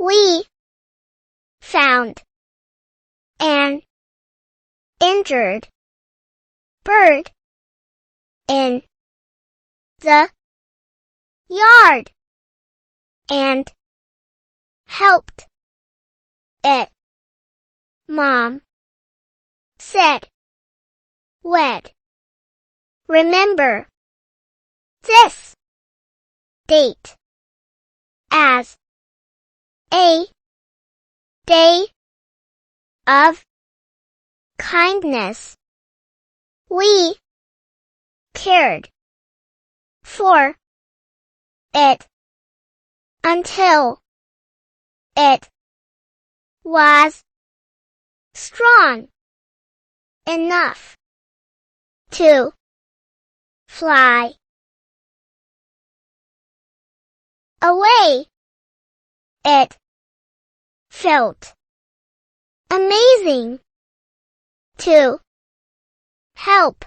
We found an injured bird in the yard and helped it. Mom said, "We'd remember this date as a day of kindness." We cared for it until it was strong enough to fly away. It felt amazing to help